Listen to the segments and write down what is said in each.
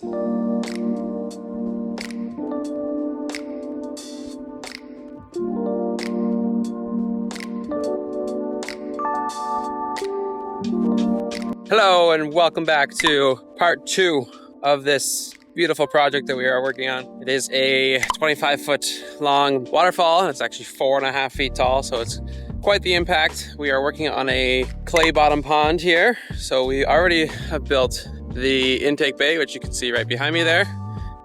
Hello and welcome back to part 2 of this beautiful project that we are working on. It is a 25-foot long waterfall, and it's actually 4.5 feet tall, so it's quite the impact. We are working on a clay bottom pond here. So we already have built the intake bay, which you can see right behind me there,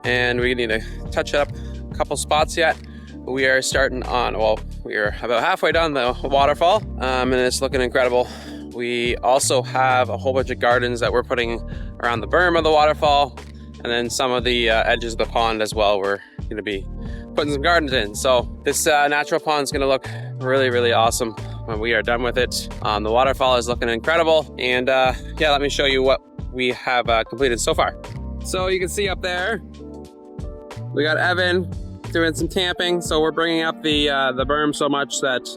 and we need to touch up a couple spots yet. We are starting on, well, we are about halfway done the waterfall, and it's looking incredible. We also have a whole bunch of gardens that we're putting around the berm of the waterfall, and then some of the edges of the pond as well. We're going to be putting some gardens in. So this natural pond is going to look really, really awesome when we are done with it. The waterfall is looking incredible, and yeah, let me show you what we have completed so far. So you can see up there, we got Evan doing some tamping. So we're bringing up the berm so much that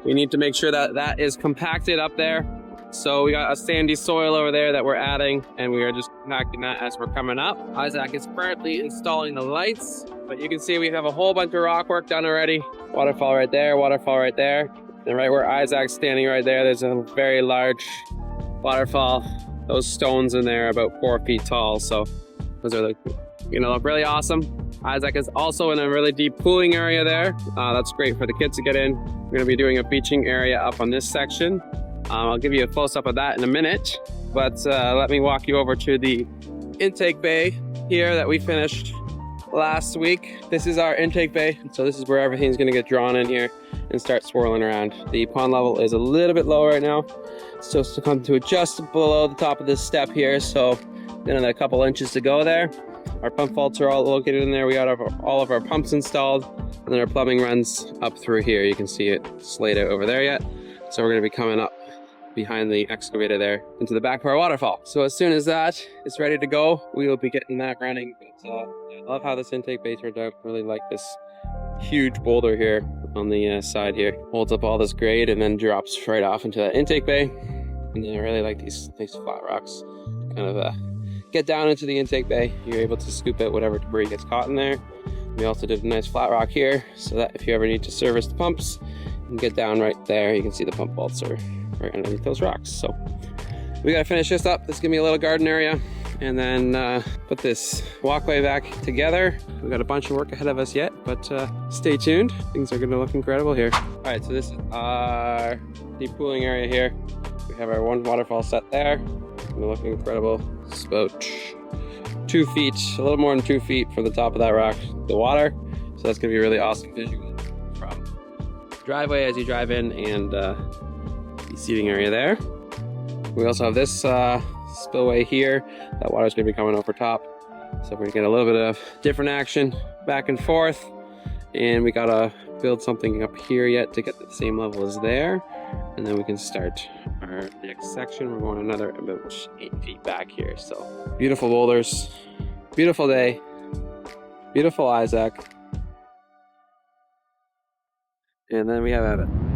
we need to make sure that that is compacted up there. So we got a sandy soil over there that we're adding, and we are just compacting that as we're coming up. Isaac is currently installing the lights, but you can see we have a whole bunch of rock work done already. Waterfall right there, waterfall right there. And right where Isaac's standing right there, there's a very large waterfall. Those stones in there are about 4 feet tall, so those are gonna look really awesome. Isaac is also in a really deep pooling area there. That's great for the kids to get in. We're gonna be doing a beaching area up on this section. I'll give you a close-up of that in a minute, but let me walk you over to the intake bay here that we finished last week. This is our intake bay, so this is where everything's gonna get drawn in here and start swirling around. The pond level is a little bit low right now. It's supposed to come to just below the top of this step here, so then a couple inches to go there. Our pump vaults are all located in there. We got all of our pumps installed, and then our plumbing runs up through here. You can see it slayed out over there yet. So we're gonna be coming up behind the excavator there into the back of our waterfall. So as soon as that is ready to go, we will be getting that running. But, I love how this intake bay turned out. Really like this huge boulder here on the side here. Holds up all this grade and then drops right off into that intake bay. And then I really like these flat rocks. Kind of get down into the intake bay. You're able to scoop out whatever debris gets caught in there. We also did a nice flat rock here, so that if you ever need to service the pumps, you can get down right there. You can see the pump vaults are right underneath those rocks. So we gotta finish this up. This is gonna be a little garden area, and then put this walkway back together. We got a bunch of work ahead of us yet, but stay tuned. Things are gonna look incredible here. All right, so this is our deep pooling area here. We have our one waterfall set there. It's gonna look incredible. It's about 2 feet, a little more than 2 feet from the top of that rock, the water. So that's gonna be a really awesome visual from the driveway as you drive in, and the seating area there. We also have this spillway here. That water's gonna be coming over top. So we're gonna get a little bit of different action back and forth. And we gotta build something up here yet to get the same level as there. And then we can start our next section. We're going another about 8 feet back here. So beautiful boulders, beautiful day, beautiful Isaac. And then we have Evan.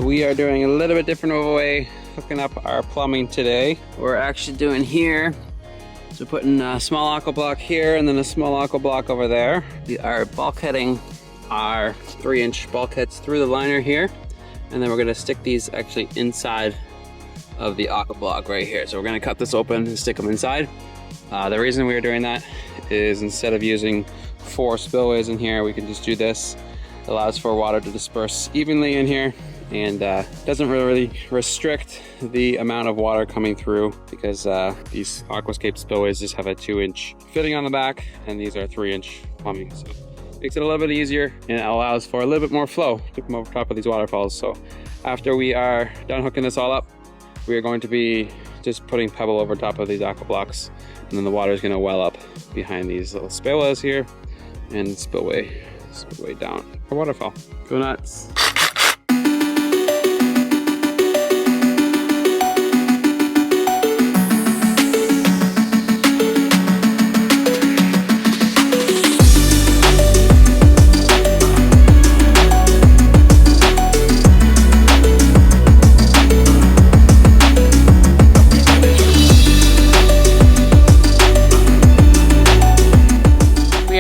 We are doing a little bit different of a way, hooking up our plumbing today. We're actually doing here, so putting a small aqua block here and then a small aqua block over there. We are bulkheading our 3-inch bulkheads through the liner here, and then we're gonna stick these actually inside of the aqua block right here. So we're gonna cut this open and stick them inside. The reason we are doing that is instead of using 4 spillways in here, we can just do this. It allows for water to disperse evenly in here, and doesn't really restrict the amount of water coming through, because these aquascape spillways just have a 2-inch fitting on the back, and these are 3-inch plumbing. So it makes it a little bit easier, and it allows for a little bit more flow to come over top of these waterfalls. So after we are done hooking this all up, we are going to be just putting pebble over top of these aqua blocks, and then the water is going to well up behind these little spillways here and spillway down a waterfall. Go nuts.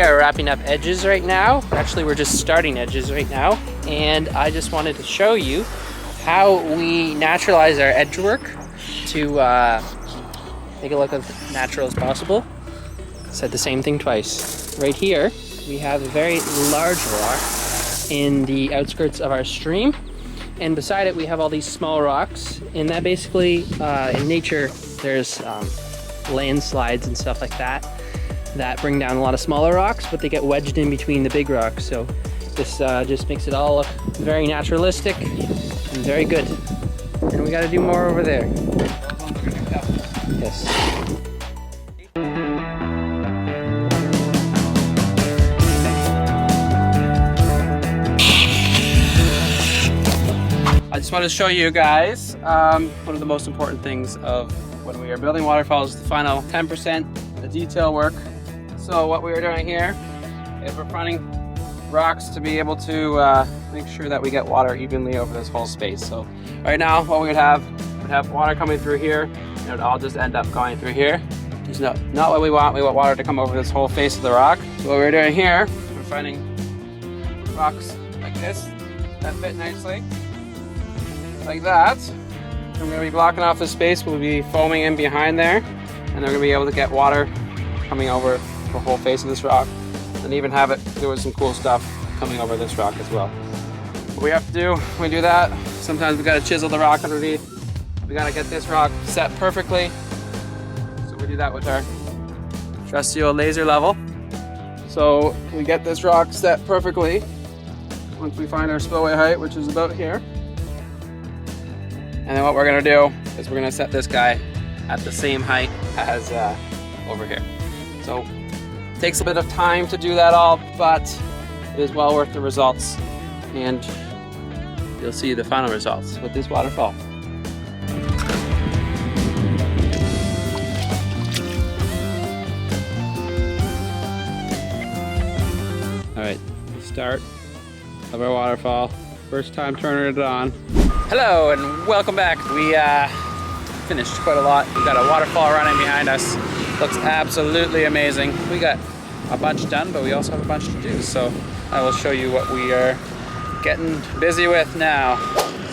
Wrapping up edges right now. Actually, we're just starting edges right now, and I just wanted to show you how we naturalize our edgework to make it look as natural as possible. Said the same thing twice. Right here, we have a very large rock in the outskirts of our stream, and beside it we have all these small rocks, and that basically, in nature, there's landslides and stuff like that bring down a lot of smaller rocks, but they get wedged in between the big rocks. So this just makes it all look very naturalistic and very good. And we got to do more over there. Yes. I just wanted to show you guys one of the most important things of when we are building waterfalls is the final 10%, the detail work. So what we are doing here is we're fronting rocks to be able to make sure that we get water evenly over this whole space. So right now what we'd have water coming through here, and it would all just end up going through here. It's not what we want. We want water to come over this whole face of the rock. So what we're doing here, we're finding rocks like this that fit nicely, like that. And we're going to be blocking off this space. We'll be foaming in behind there, and they're going to be able to get water coming over the whole face of this rock, and even have it doing some cool stuff coming over this rock as well. What we have to do when we do that, sometimes we got to chisel the rock underneath. We got to get this rock set perfectly. So we do that with our trusty old laser level. So we get this rock set perfectly once we find our spillway height, which is about here. And then what we're going to do is we're going to set this guy at the same height as over here. So it takes a bit of time to do that all, but it is well worth the results, and you'll see the final results with this waterfall. All right, start of our waterfall. First time turning it on. Hello and welcome back. We finished quite a lot. We've got a waterfall running behind us. Looks absolutely amazing. We got a bunch done, but we also have a bunch to do. So I will show you what we are getting busy with now.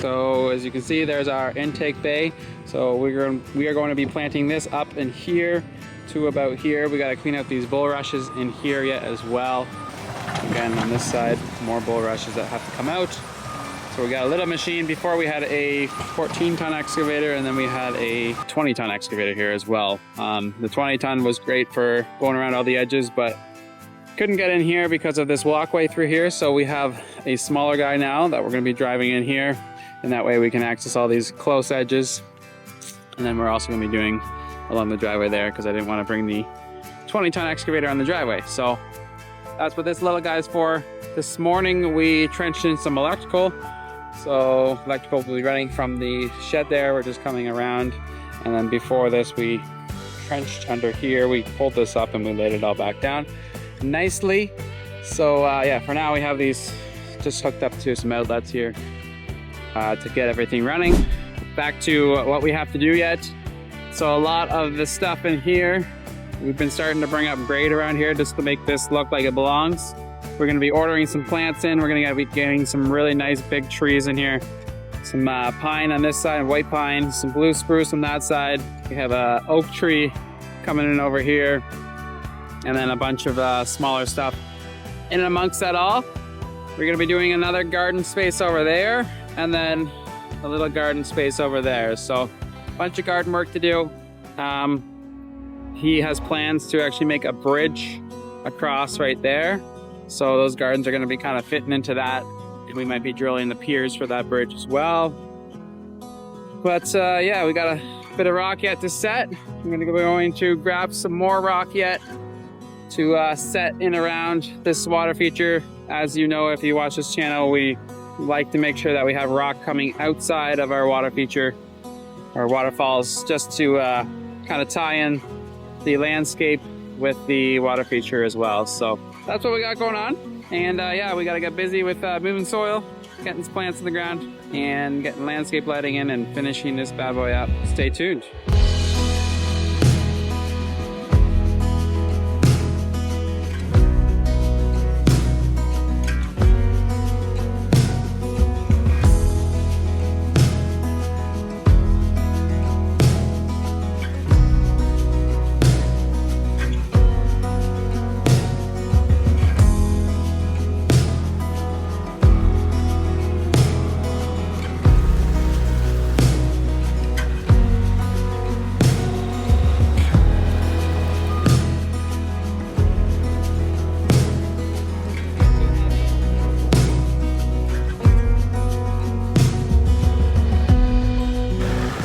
So as you can see, there's our intake bay. So we are going to be planting this up in here to about here. We got to clean out these bulrushes in here yet as well. Again, on this side, more bulrushes that have to come out. So we got a little machine. Before we had a 14-ton excavator, and then we had a 20-ton excavator here as well. The 20-ton was great for going around all the edges, but couldn't get in here because of this walkway through here. So we have a smaller guy now that we're going to be driving in here, and that way we can access all these close edges. And then we're also going to be doing along the driveway there, because I didn't want to bring the 20-ton excavator on the driveway. So that's what this little guy's for. This morning we trenched in some electrical. So electrical will be running from the shed there. We're just coming around. And then before this, we trenched under here. We pulled this up and we laid it all back down nicely. So yeah, for now we have these just hooked up to some outlets here to get everything running. Back to what we have to do yet. So a lot of the stuff in here, we've been starting to bring up grade around here just to make this look like it belongs. We're going to be ordering some plants in. We're going to be getting some really nice big trees in here. Some pine on this side, white pine, some blue spruce on that side. We have a oak tree coming in over here, and then a bunch of smaller stuff. In amongst that all, we're going to be doing another garden space over there, and then a little garden space over there. So a bunch of garden work to do. He has plans to actually make a bridge across right there. So those gardens are going to be kind of fitting into that. We might be drilling the piers for that bridge as well. But yeah, we got a bit of rock yet to set. I'm going to grab some more rock yet to set in around this water feature. As you know, if you watch this channel, we like to make sure that we have rock coming outside of our water feature, or waterfalls, just to kind of tie in the landscape with the water feature as well. So that's what we got going on. And yeah, we gotta get busy with moving soil, getting some plants in the ground, and getting landscape lighting in and finishing this bad boy up. Stay tuned.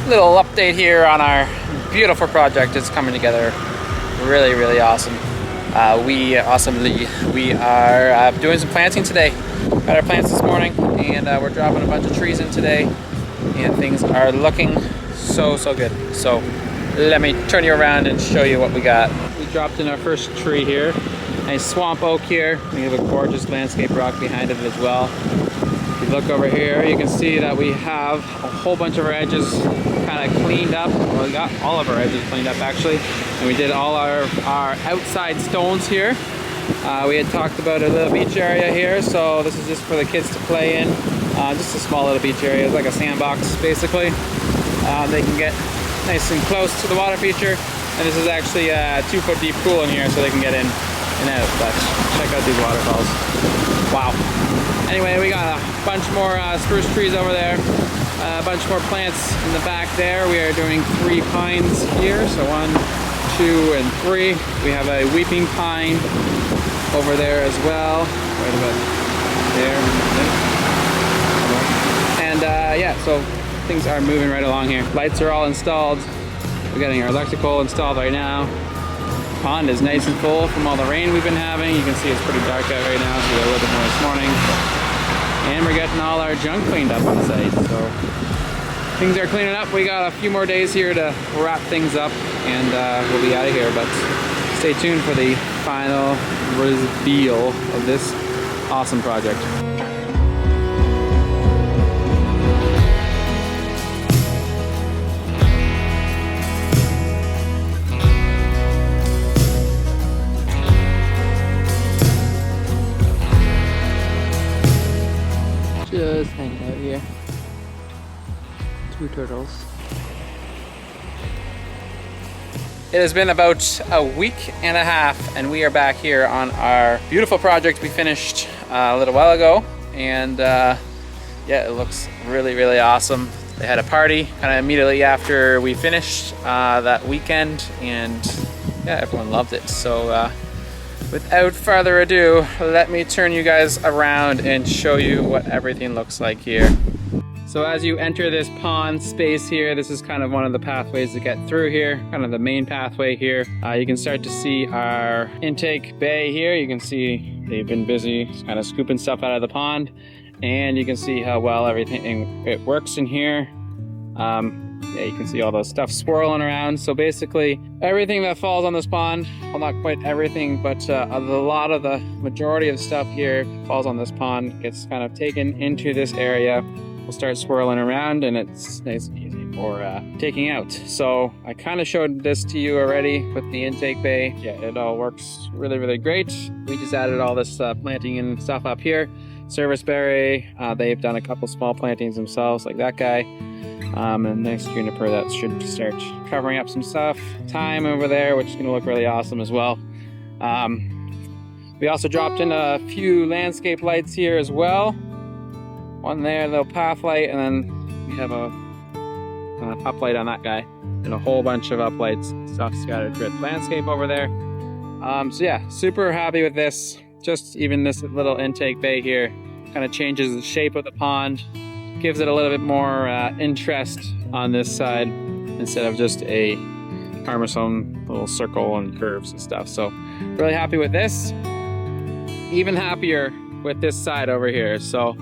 Little update here on our beautiful project. It's coming together really, really awesome. We are doing some planting today. Got our plants this morning, and we're dropping a bunch of trees in today, and things are looking so good. So let me turn you around and show you what we got. We dropped in our first tree here, a swamp oak here. We have a gorgeous landscape rock behind it as well. If you look over here, you can see that we have a whole bunch of our edges kind of cleaned up. Well, we got all of our edges cleaned up actually, and we did all our outside stones here. We had talked about a little beach area here, so this is just for the kids to play in. Just a small little beach area. It's like a sandbox basically. They can get nice and close to the water feature, and this is actually a 2-foot deep pool in here, so they can get in and out. But check out these waterfalls. Wow. Anyway, we got a bunch more spruce trees over there, a bunch more plants in the back there. We are doing 3 pines here, so 1, 2, and 3. We have a weeping pine over there as well, right about there. And yeah, so things are moving right along here. Lights are all installed. We're getting our electrical installed right now. The pond is nice and full from all the rain we've been having. You can see it's pretty dark out right now, so we got a little bit more this morning. And we're getting all our junk cleaned up on the site, so things are cleaning up. We got a few more days here to wrap things up, and we'll be out of here, but stay tuned for the final reveal of this awesome project. Just hanging out here. 2 turtles. It has been about a week and a half, and we are back here on our beautiful project we finished a little while ago. And yeah, it looks really, really awesome. They had a party kind of immediately after we finished that weekend, and yeah, everyone loved it. So without further ado, let me turn you guys around and show you what everything looks like here. So as you enter this pond space here, this is kind of one of the pathways to get through here, kind of the main pathway here. You can start to see our intake bay here. You can see they've been busy kind of scooping stuff out of the pond, and you can see how well everything it works in here. Yeah, you can see all those stuff swirling around. So basically everything that falls on this pond, well, not quite everything, but a lot of the majority of the stuff here falls on this pond, gets kind of taken into this area. We'll start swirling around, and it's nice and easy for taking out. So I kind of showed this to you already with the intake bay. Yeah, it all works really, really great. We just added all this planting and stuff up here. Serviceberry, they've done a couple small plantings themselves, like that guy. And next juniper that should start covering up some stuff. Thyme over there, which is going to look really awesome as well. We also dropped in a few landscape lights here as well. One there, a little path light, and then we have a uplight on that guy, and a whole bunch of uplights, stuff scattered throughout the landscape over there. So yeah, super happy with this. Just even this little intake bay here kind of changes the shape of the pond, gives it a little bit more interest on this side, and instead of just a parmesan little circle and curves and stuff. So really happy with this. Even happier with this side over here. So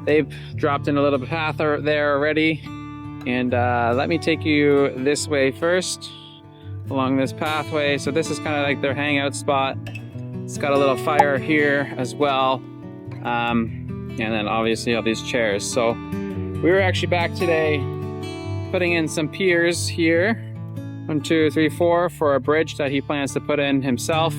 they've dropped in a little path there already. And let me take you this way first, along this pathway. So this is kind of like their hangout spot. It's got a little fire here as well. And then obviously all these chairs. So we were actually back today putting in some piers here. 1, 2, 3, 4 for a bridge that he plans to put in himself.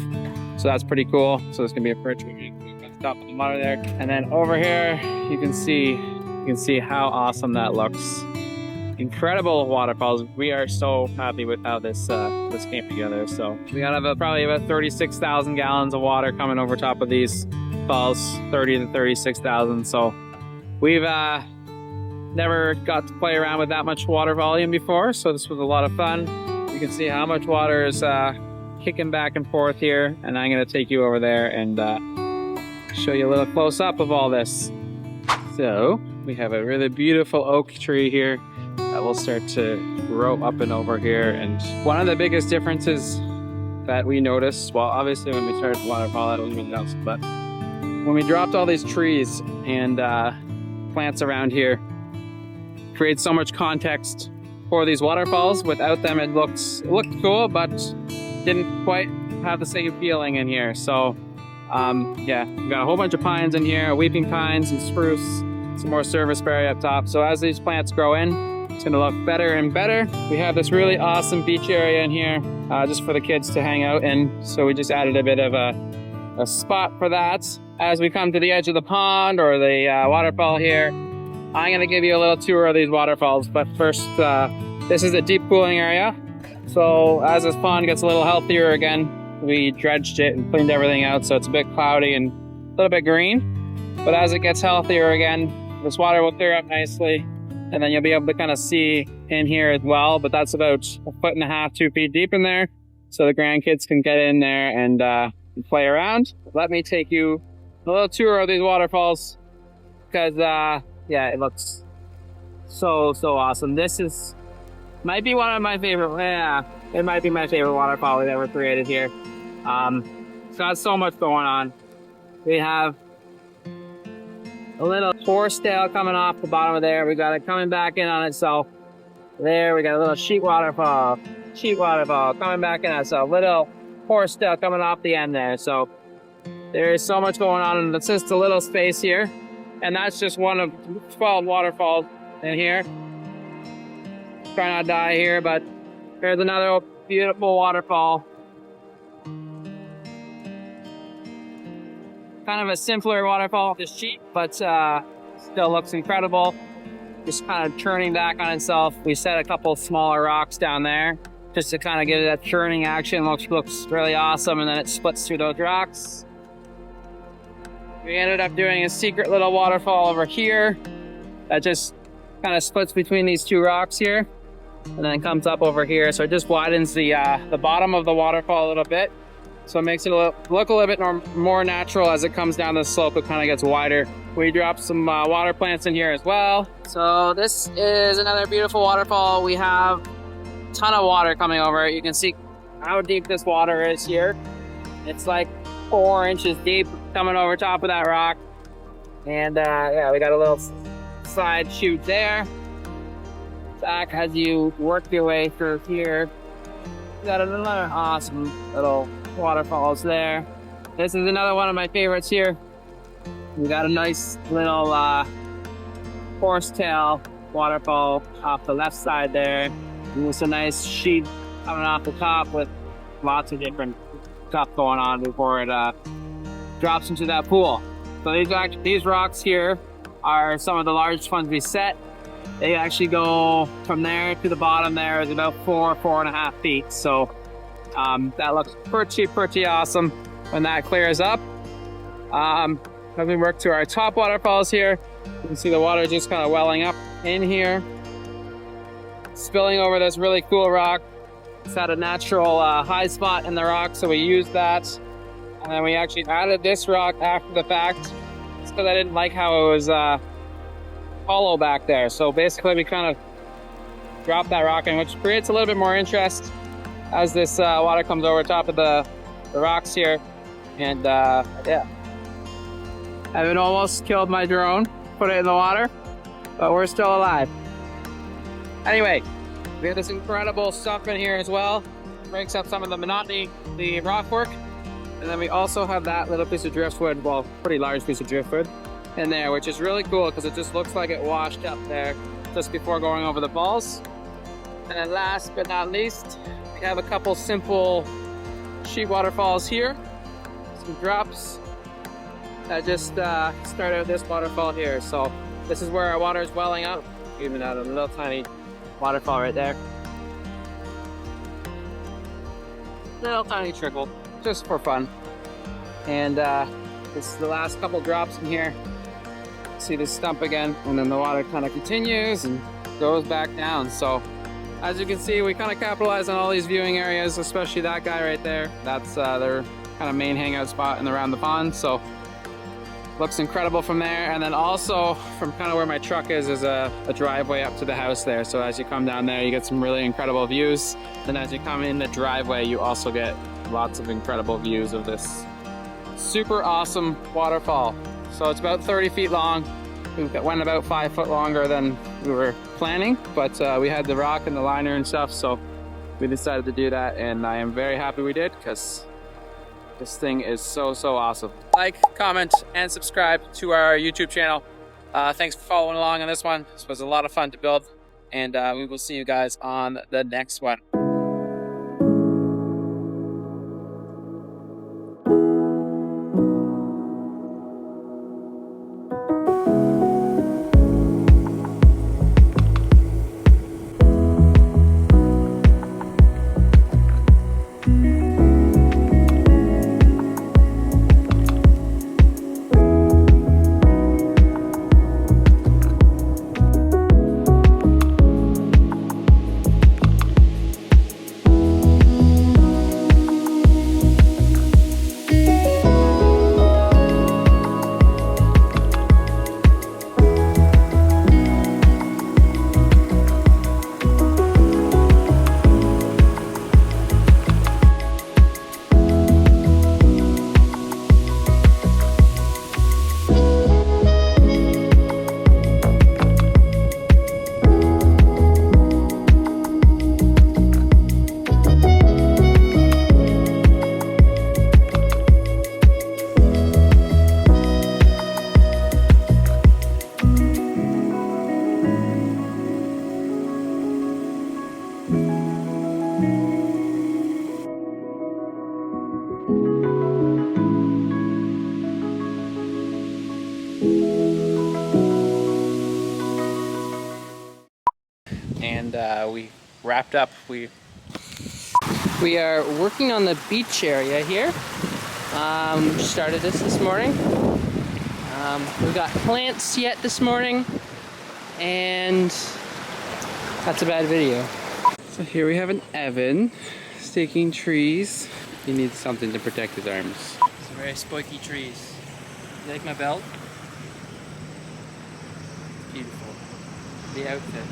So that's pretty cool. So there's gonna be a bridge at the top of the water there. And then over here, you can see how awesome that looks. Incredible waterfalls. We are so happy with how this came together. So we got probably about 36,000 gallons of water coming over top of these falls, 30 to 36,000. So we've never got to play around with that much water volume before. So this was a lot of fun. You can see how much water is kicking back and forth here. And I'm gonna take you over there and show you a little close up of all this. So we have a really beautiful oak tree here that will start to grow up and over here. And one of the biggest differences that we noticed, well, obviously when we started the waterfall, that was really awesome, but when we dropped all these trees and plants around here, creates so much context for these waterfalls. Without them, it looked cool, but didn't quite have the same feeling in here. So yeah, we've got a whole bunch of pines in here, weeping pines and spruce, some more serviceberry up top. So as these plants grow in, it's gonna look better and better. We have this really awesome beach area in here just for the kids to hang out in. So we just added a bit of a spot for that. As we come to the edge of the pond or the waterfall here, I'm gonna give you a little tour of these waterfalls. But first, this is a deep pooling area. So as this pond gets a little healthier again, we dredged it and cleaned everything out. So it's a bit cloudy and a little bit green. But as it gets healthier again, this water will clear up nicely. And then you'll be able to kind of see in here as well. But that's about 1.5 to 2 feet deep in there. So the grandkids can get in there and play around. Let me take you a little tour of these waterfalls. Because, yeah, it looks so awesome. This might be one of my favorite, it might be my favorite waterfall we've ever created here. It's got so much going on. We have a little horsetail coming off the bottom of there. We got it coming back in on itself. There, we got a little sheet waterfall coming back in on itself. Little horsetail coming off the end there. So there is so much going on, and it's just a little space here. And that's just one of 12 waterfalls in here. Try not to die here, but there's another beautiful waterfall. Kind of a simpler waterfall, just cheap, but still looks incredible. Just kind of churning back on itself. We set a couple smaller rocks down there just to kind of give it that churning action. Looks really awesome, and then it splits through those rocks. We ended up doing a secret little waterfall over here that just kind of splits between these two rocks here, and then comes up over here. So it just widens the bottom of the waterfall a little bit. So it makes it look a little bit more natural as it comes down the slope. It kind of gets wider. We dropped some water plants in here as well. So this is another beautiful waterfall. We have a ton of water coming over. You can see how deep this water is here. It's like 4 inches deep coming over top of that rock. And yeah, we got a little side chute there. Back as you work your way through here. We got another awesome little waterfalls there. This is another one of my favorites here. We got a nice little horsetail waterfall off the left side there. And it's a nice sheet coming off the top with lots of different stuff going on before it drops into that pool. So these rocks here are some of the largest ones we set. They actually go from there to the bottom there is about 4.5 feet. So that looks pretty awesome when that clears up. As we work to our top waterfalls here, you can see the water just kind of welling up in here, spilling over this really cool rock. It's at a natural high spot in the rock, so we used that. And then we actually added this rock after the fact, just because I didn't like how it was hollow back there. So basically we kind of drop that rock in, which creates a little bit more interest as this water comes over top of the rocks here. And yeah, I've almost killed my drone, put it in the water, but we're still alive. Anyway, we have this incredible stump in here as well. Breaks up some of the monotony, the rock work. And then we also have that little piece of driftwood, well, pretty large piece of driftwood in there, which is really cool because it just looks like it washed up there just before going over the falls. And then last but not least, we have a couple simple sheet waterfalls here. Some drops that just start out this waterfall here. So this is where our water is welling up, even at a little tiny waterfall right there. Little tiny trickle, just for fun. And this is the last couple drops in here. See this stump again, and then the water kind of continues and goes back down. So as you can see, we kind of capitalize on all these viewing areas, especially that guy right there. That's their kind of main hangout spot and around the pond. So looks incredible from there. And then also from kind of where my truck is a driveway up to the house there. So as you come down there, you get some really incredible views. And as you come in the driveway, you also get lots of incredible views of this super awesome waterfall. So it's about 30 feet long. We went about 5 foot longer than we were planning, but we had the rock and the liner and stuff, so we decided to do that, and I am very happy we did because this thing is so awesome. Like, comment, and subscribe to our YouTube channel. Thanks for following along on this one. This was a lot of fun to build, and we will see you guys on the next one. And we wrapped up. We are working on the beach area here. Started this morning. We got plants yet this morning, and that's a bad video. So here we have an Evan staking trees. He needs something to protect his arms. Some very spiky trees. You like my belt? Beautiful. The outfit.